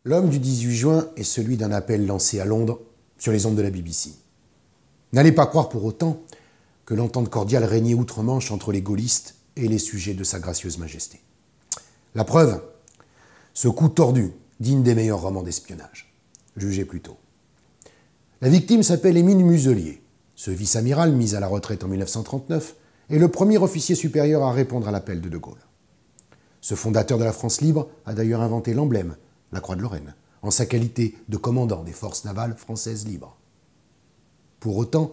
L'homme du 18 juin est celui d'un appel lancé à Londres sur les ondes de la BBC. N'allez pas croire pour autant que l'entente cordiale régnait outre-Manche entre les gaullistes et les sujets de sa gracieuse majesté. La preuve, ce coup tordu, digne des meilleurs romans d'espionnage. Jugez plutôt. La victime s'appelle Émile Muselier. Ce vice-amiral, mis à la retraite en 1939, est le premier officier supérieur à répondre à l'appel de De Gaulle. Ce fondateur de la France libre a d'ailleurs inventé l'emblème, la Croix de Lorraine, en sa qualité de commandant des forces navales françaises libres. Pour autant,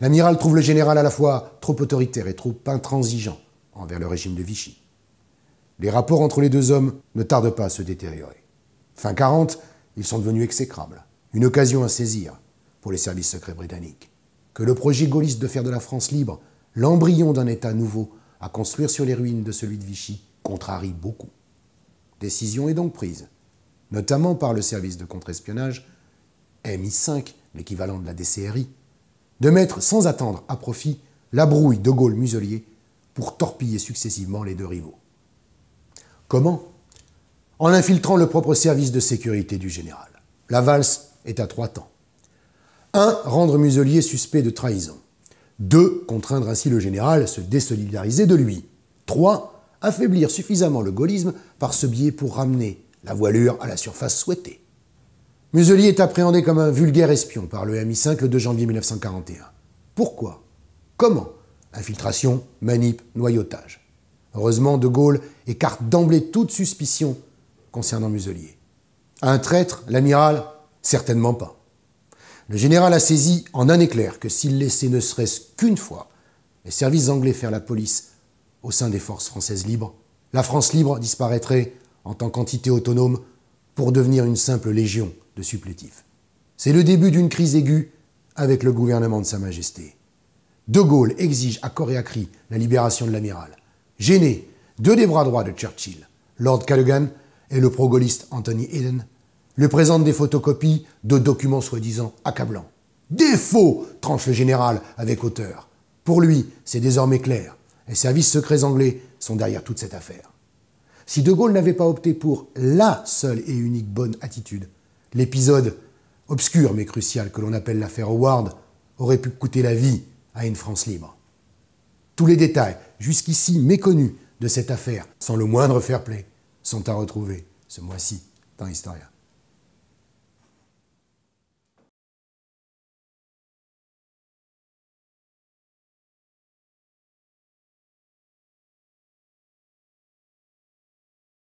l'amiral trouve le général à la fois trop autoritaire et trop intransigeant envers le régime de Vichy. Les rapports entre les deux hommes ne tardent pas à se détériorer. Fin 40, ils sont devenus exécrables. Une occasion à saisir pour les services secrets britanniques. Que le projet gaulliste de faire de la France libre l'embryon d'un État nouveau à construire sur les ruines de celui de Vichy contrarie beaucoup. Décision est donc prise, notamment par le service de contre-espionnage, MI5, l'équivalent de la DCRI, de mettre sans attendre à profit la brouille De Gaulle-Muselier pour torpiller successivement les deux rivaux. Comment? En infiltrant le propre service de sécurité du général. La valse est à 3 temps. 1. Rendre Muselier suspect de trahison. 2. Contraindre ainsi le général à se désolidariser de lui. 3. Affaiblir suffisamment le gaullisme par ce biais pour ramener la voilure à la surface souhaitée. Muselier est appréhendé comme un vulgaire espion par le MI5 le 2 janvier 1941. Pourquoi? Comment? Infiltration, manip, noyautage. Heureusement, De Gaulle écarte d'emblée toute suspicion concernant Muselier. Un traître, l'amiral? Certainement pas. Le général a saisi en un éclair que s'il laissait ne serait-ce qu'une fois les services anglais faire la police au sein des forces françaises libres, la France libre disparaîtrait en tant qu'entité autonome pour devenir une simple légion de supplétifs. C'est le début d'une crise aiguë avec le gouvernement de Sa Majesté. De Gaulle exige à corps et à cri la libération de l'amiral. Gêné, 2 des bras droits de Churchill, Lord Callaghan et le pro-gaulliste Anthony Eden, lui présente des photocopies de documents soi-disant accablants. Des faux, tranche le général avec hauteur. Pour lui, c'est désormais clair. Les services secrets anglais sont derrière toute cette affaire. Si De Gaulle n'avait pas opté pour la seule et unique bonne attitude, l'épisode obscur mais crucial que l'on appelle l'affaire Howard aurait pu coûter la vie à une France libre. Tous les détails, jusqu'ici méconnus de cette affaire, sans le moindre fair-play, sont à retrouver ce mois-ci dans Historia.